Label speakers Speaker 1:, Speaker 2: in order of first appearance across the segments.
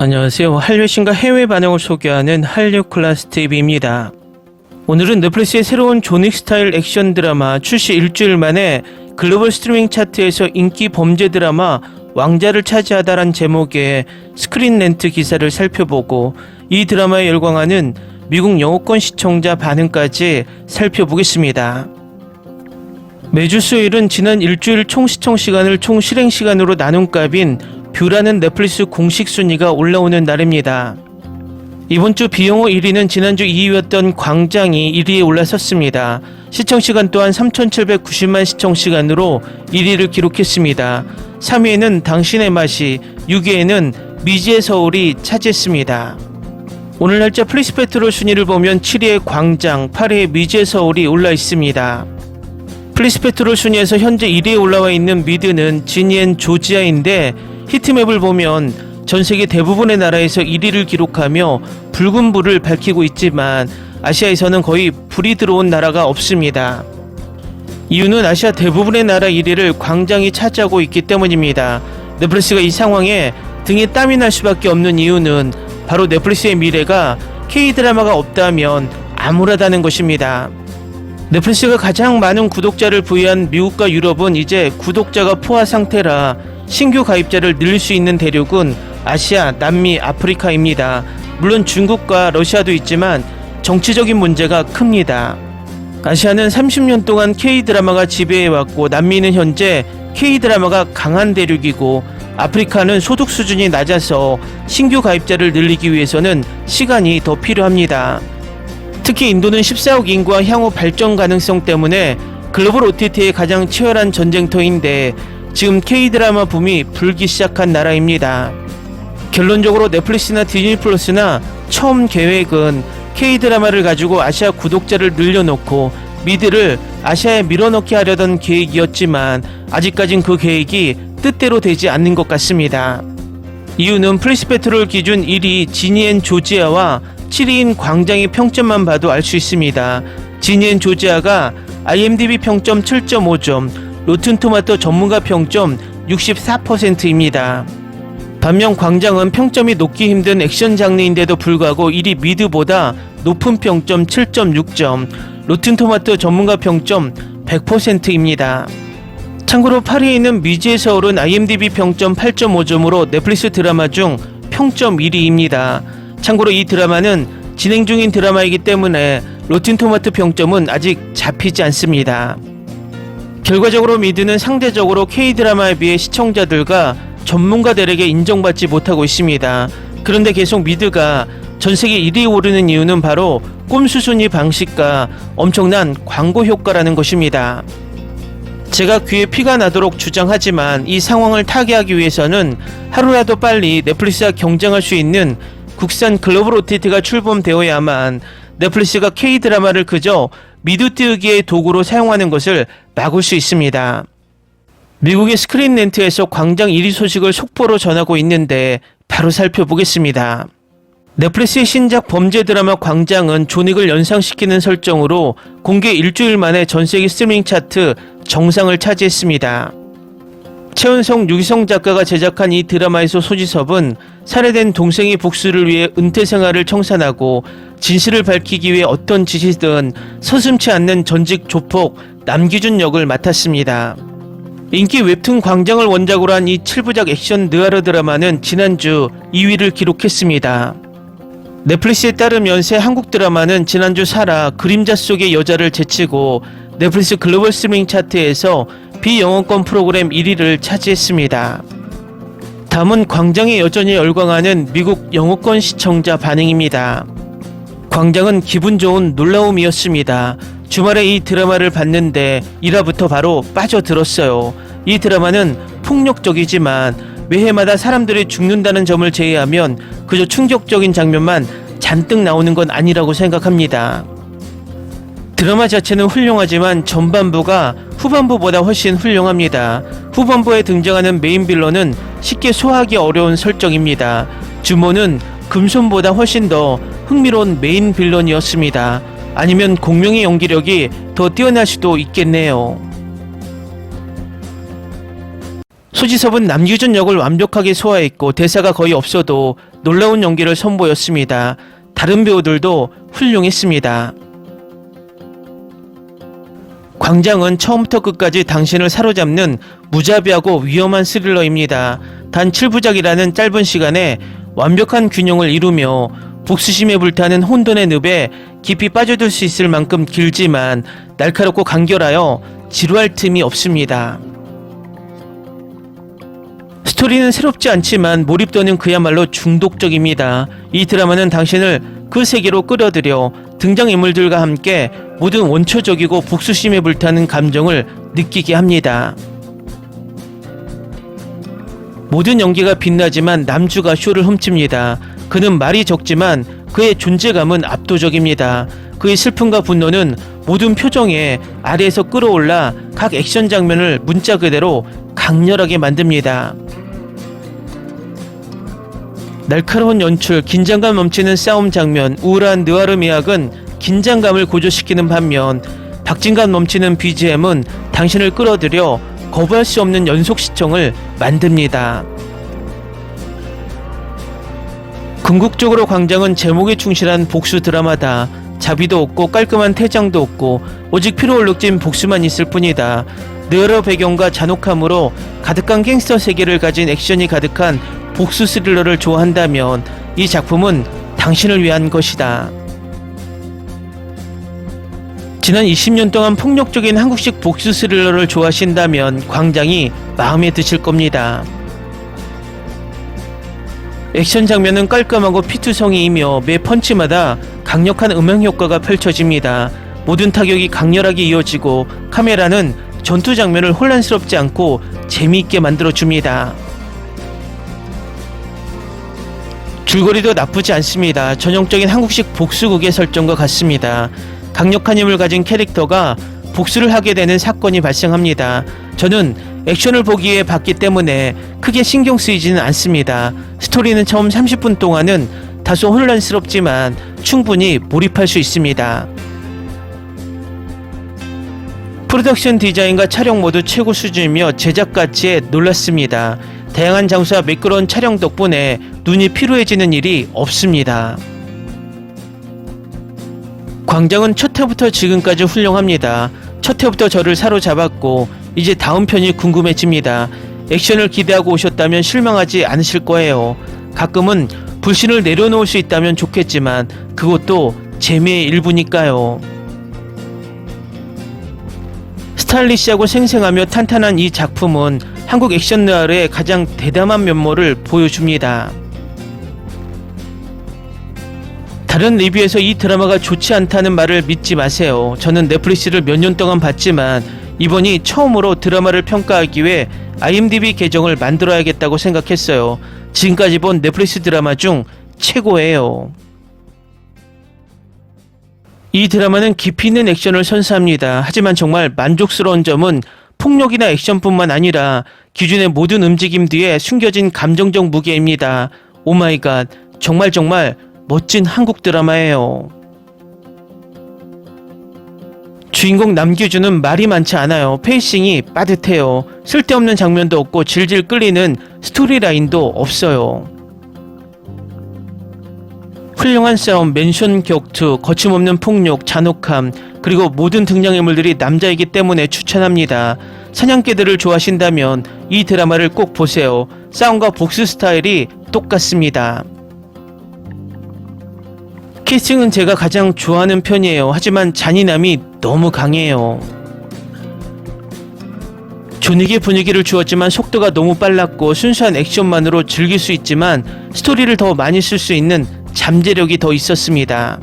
Speaker 1: 안녕하세요. 한류 신과 해외 반응을 소개하는 한류 클래스 TV입니다. 오늘은 넷플릭스의 새로운 존윅 스타일 액션 드라마 출시 일주일 만에 글로벌 스트리밍 차트에서 인기 범죄 드라마 왕자를 차지하다란 제목의 스크린 렌트 기사를 살펴보고 이 드라마에 열광하는 미국 영어권 시청자 반응까지 살펴보겠습니다. 매주 수요일은 지난 일주일 총 시청 시간을 총 실행 시간으로 나눈 값인 뷰라는 넷플릭스 공식 순위가 올라오는 날입니다. 이번 주 비영어 1위는 지난주 2위였던 광장이 1위에 올라섰습니다. 시청시간 또한 3,790만 시청시간으로 1위를 기록했습니다. 3위에는 당신의 맛이, 6위에는 미지의 서울이 차지했습니다. 오늘 날짜 플리스페트롤 순위를 보면 7위에 광장, 8위에 미지의 서울이 올라 있습니다. 플리스페트롤 순위에서 현재 1위에 올라와 있는 미드는 지니 앤 조지아인데 히트맵을 보면 전세계 대부분의 나라에서 1위를 기록하며 붉은 불을 밝히고 있지만 아시아에서는 거의 불이 들어온 나라가 없습니다. 이유는 아시아 대부분의 나라 1위를 광장이 차지하고 있기 때문입니다. 넷플릭스가 이 상황에 등에 땀이 날 수밖에 없는 이유는 바로 넷플릭스의 미래가 K-드라마가 없다면 암울하다는 것입니다. 넷플릭스가 가장 많은 구독자를 부여한 미국과 유럽은 이제 구독자가 포화 상태라 신규 가입자를 늘릴 수 있는 대륙은 아시아, 남미, 아프리카입니다. 물론 중국과 러시아도 있지만 정치적인 문제가 큽니다. 아시아는 30년 동안 K-드라마가 지배해왔고 남미는 현재 K-드라마가 강한 대륙이고 아프리카는 소득 수준이 낮아서 신규 가입자를 늘리기 위해서는 시간이 더 필요합니다. 특히 인도는 14억 인구와 향후 발전 가능성 때문에 글로벌 OTT의 가장 치열한 전쟁터인데 지금 K-드라마 붐이 불기 시작한 나라입니다. 결론적으로 넷플릭스나 디즈니 플러스나 처음 계획은 K-드라마를 가지고 아시아 구독자를 늘려놓고 미드를 아시아에 밀어넣게 하려던 계획이었지만 아직까진 그 계획이 뜻대로 되지 않는 것 같습니다. 이유는 플리스페트롤 기준 1위 지니 앤 조지아와 7위인 광장의 평점만 봐도 알 수 있습니다. 지니 앤 조지아가 IMDb 평점 7.5점, 로튼토마토 전문가 평점 64%입니다. 반면 광장은 평점이 높기 힘든 액션 장르인데도 불구하고 1위 미드보다 높은 평점 7.6점, 로튼토마토 전문가 평점 100%입니다. 참고로 8위에 있는 미지의 서울은 IMDb 평점 8.5점으로 넷플릭스 드라마 중 평점 1위입니다. 참고로 이 드라마는 진행 중인 드라마이기 때문에 로튼토마토 평점은 아직 잡히지 않습니다. 결과적으로 미드는 상대적으로 K-드라마에 비해 시청자들과 전문가들에게 인정받지 못하고 있습니다. 그런데 계속 미드가 전세계 1위에 오르는 이유는 바로 꼼수순위 방식과 엄청난 광고 효과라는 것입니다. 제가 귀에 피가 나도록 주장하지만 이 상황을 타개하기 위해서는 하루라도 빨리 넷플릭스와 경쟁할 수 있는 국산 글로벌 OTT가 출범되어야만 넷플릭스가 K-드라마를 그저 미드 띄우기의 도구로 사용하는 것을 막을 수 있습니다. 미국의 스크린 렌트에서 광장 1위 소식을 속보로 전하고 있는데 바로 살펴보겠습니다. 넷플릭스의 신작 범죄 드라마 광장은 존윅을 연상시키는 설정으로 공개 일주일 만에 전세계 스트리밍 차트 정상을 차지했습니다. 최은성, 유기성 작가가 제작한 이 드라마에서 소지섭은 살해된 동생의 복수를 위해 은퇴 생활을 청산하고 진실을 밝히기 위해 어떤 짓이든 서슴지 않는 전직 조폭 남기준 역을 맡았습니다. 인기 웹툰 광장을 원작으로 한 이 7부작 액션 느와르 드라마는 지난주 2위를 기록했습니다. 넷플릭스에 따르면 새 한국 드라마는 지난주 사라 그림자 속의 여자를 제치고 넷플릭스 글로벌 스트리밍 차트에서 비영어권 프로그램 1위를 차지했습니다. 다음은 광장에 여전히 열광하는 미국 영어권 시청자 반응입니다. 광장은 기분 좋은 놀라움이었습니다. 주말에 이 드라마를 봤는데 1화부터 바로 빠져들었어요. 이 드라마는 폭력적이지만 매해마다 사람들이 죽는다는 점을 제외하면 그저 충격적인 장면만 잔뜩 나오는 건 아니라고 생각합니다. 드라마 자체는 훌륭하지만 전반부가 후반부보다 훨씬 훌륭합니다. 후반부에 등장하는 메인 빌런은 쉽게 소화하기 어려운 설정입니다. 주모는 금손보다 훨씬 더 흥미로운 메인 빌런이었습니다. 아니면 공명의 연기력이 더 뛰어날 수도 있겠네요. 소지섭은 남규준 역을 완벽하게 소화했고 대사가 거의 없어도 놀라운 연기를 선보였습니다. 다른 배우들도 훌륭했습니다. 광장은 처음부터 끝까지 당신을 사로잡는 무자비하고 위험한 스릴러입니다. 단 7부작이라는 짧은 시간에 완벽한 균형을 이루며 복수심에 불타는 혼돈의 늪에 깊이 빠져들 수 있을 만큼 길지만 날카롭고 간결하여 지루할 틈이 없습니다. 스토리는 새롭지 않지만 몰입도는 그야말로 중독적입니다. 이 드라마는 당신을 그 세계로 끌어들여 등장인물들과 함께 모든 원초적이고 복수심에 불타는 감정을 느끼게 합니다. 모든 연기가 빛나지만 남주가 쇼를 훔칩니다. 그는 말이 적지만 그의 존재감은 압도적입니다. 그의 슬픔과 분노는 모든 표정에 아래에서 끌어올라 각 액션 장면을 문자 그대로 강렬하게 만듭니다. 날카로운 연출, 긴장감 넘치는 싸움 장면, 우울한 느와르 미학은 긴장감을 고조시키는 반면 박진감 넘치는 BGM은 당신을 끌어들여 거부할 수 없는 연속 시청을 만듭니다. 궁극적으로 광장은 제목에 충실한 복수 드라마다. 자비도 없고 깔끔한 퇴장도 없고 오직 피로 얼룩진 복수만 있을 뿐이다. 느와르 배경과 잔혹함으로 가득한 갱스터 세계를 가진 액션이 가득한 복수 스릴러를 좋아한다면 이 작품은 당신을 위한 것이다. 지난 20년 동안 폭력적인 한국식 복수 스릴러를 좋아하신다면 광장이 마음에 드실 겁니다. 액션 장면은 깔끔하고 피투성이이며 매 펀치마다 강력한 음향 효과가 펼쳐집니다. 모든 타격이 강렬하게 이어지고 카메라는 전투 장면을 혼란스럽지 않고 재미있게 만들어줍니다. 줄거리도 나쁘지 않습니다. 전형적인 한국식 복수극의 설정과 같습니다. 강력한 힘을 가진 캐릭터가 복수를 하게 되는 사건이 발생합니다. 저는 액션을 보기에 봤기 때문에 크게 신경 쓰이지는 않습니다. 스토리는 처음 30분 동안은 다소 혼란스럽지만 충분히 몰입할 수 있습니다. 프로덕션 디자인과 촬영 모두 최고 수준이며 제작 가치에 놀랐습니다. 다양한 장소와 매끄러운 촬영 덕분에 눈이 피로해지는 일이 없습니다. 광장은 첫 회부터 지금까지 훌륭합니다. 첫 회부터 저를 사로잡았고 이제 다음 편이 궁금해집니다. 액션을 기대하고 오셨다면 실망하지 않으실 거예요. 가끔은 불신을 내려놓을 수 있다면 좋겠지만 그것도 재미의 일부니까요. 스타일리시하고 생생하며 탄탄한 이 작품은 한국 액션 느와르의 가장 대담한 면모를 보여줍니다. 다른 리뷰에서 이 드라마가 좋지 않다는 말을 믿지 마세요. 저는 넷플릭스를 몇 년 동안 봤지만 이번이 처음으로 드라마를 평가하기 위해 IMDb 계정을 만들어야겠다고 생각했어요. 지금까지 본 넷플릭스 드라마 중 최고예요. 이 드라마는 깊이 있는 액션을 선사합니다. 하지만 정말 만족스러운 점은 폭력이나 액션뿐만 아니라 기준의 모든 움직임 뒤에 숨겨진 감정적 무게입니다. 오마이갓, 정말 멋진 한국 드라마예요. 주인공 남규주는 말이 많지 않아요. 페이싱이 빠듯해요. 쓸데없는 장면도 없고 질질 끌리는 스토리라인도 없어요. 훌륭한 싸움, 맨션 격투, 거침없는 폭력, 잔혹함, 그리고 모든 등장인물들이 남자이기 때문에 추천합니다. 사냥개들을 좋아하신다면 이 드라마를 꼭 보세요. 싸움과 복수 스타일이 똑같습니다. 캐스팅은 제가 가장 좋아하는 편이에요. 하지만 잔인함이 너무 강해요. 존윅의 분위기를 주었지만 속도가 너무 빨랐고 순수한 액션만으로 즐길 수 있지만 스토리를 더 많이 쓸 수 있는 잠재력이 더 있었습니다.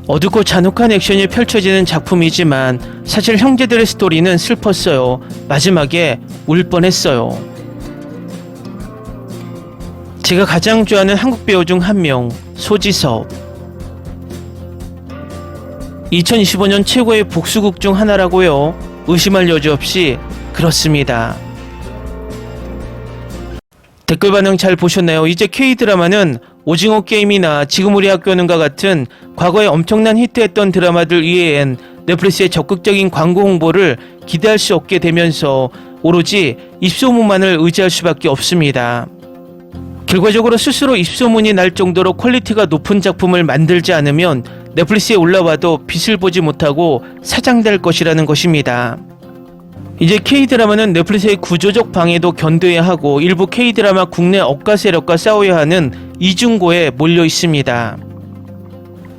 Speaker 1: 어둡고 잔혹한 액션이 펼쳐지는 작품이지만 사실 형제들의 스토리는 슬펐어요. 마지막에 울 뻔했어요. 제가 가장 좋아하는 한국 배우 중 한 명, 소지섭. 2025년 최고의 복수극 중 하나라고요. 의심할 여지 없이 그렇습니다. 댓글 반응 잘 보셨나요? 이제 K드라마는 오징어 게임이나 지금 우리 학교는과 같은 과거에 엄청난 히트했던 드라마들 이외엔 넷플릭스의 적극적인 광고 홍보를 기대할 수 없게 되면서 오로지 입소문만을 의지할 수밖에 없습니다. 결과적으로 스스로 입소문이 날 정도로 퀄리티가 높은 작품을 만들지 않으면 넷플릭스에 올라와도 빛을 보지 못하고 사장될 것이라는 것입니다. 이제 K드라마는 넷플릭스의 구조적 방해도 견뎌야 하고 일부 K드라마 국내 억가 세력과 싸워야 하는 이중고에 몰려 있습니다.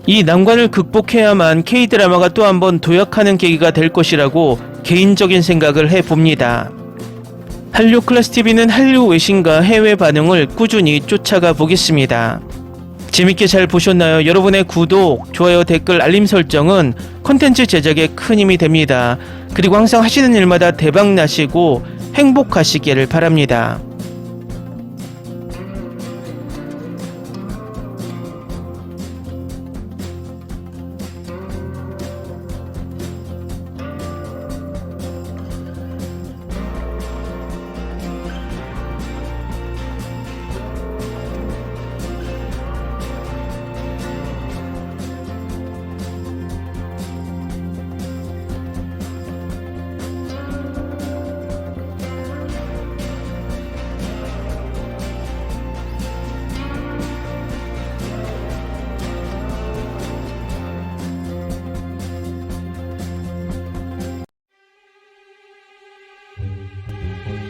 Speaker 1: 이 난관을 극복해야만 K드라마가 또 한 번 도약하는 계기가 될 것이라고 개인적인 생각을 해봅니다. 한류 클래스TV는 한류 외신과 해외 반응을 꾸준히 쫓아가 보겠습니다. 재밌게 잘 보셨나요? 여러분의 구독, 좋아요, 댓글, 알림 설정은 콘텐츠 제작에 큰 힘이 됩니다. 그리고 항상 하시는 일마다 대박 나시고 행복하시기를 바랍니다.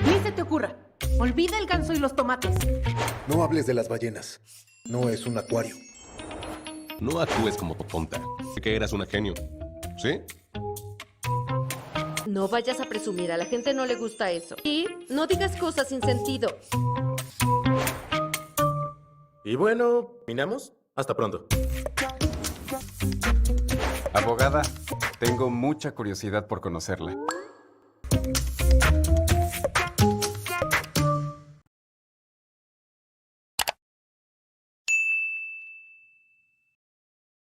Speaker 2: Ni se te ocurra. Olvida el ganso y los tomates.
Speaker 3: No hables de las ballenas. No es un acuario.
Speaker 4: No actúes como tonta. Que eras una genio. ¿Sí?
Speaker 5: No vayas a presumir, a la gente no le gusta eso. Y no digas cosas sin sentido.
Speaker 6: Y bueno, ¿terminamos? Hasta pronto.
Speaker 7: Abogada, tengo mucha curiosidad por conocerla.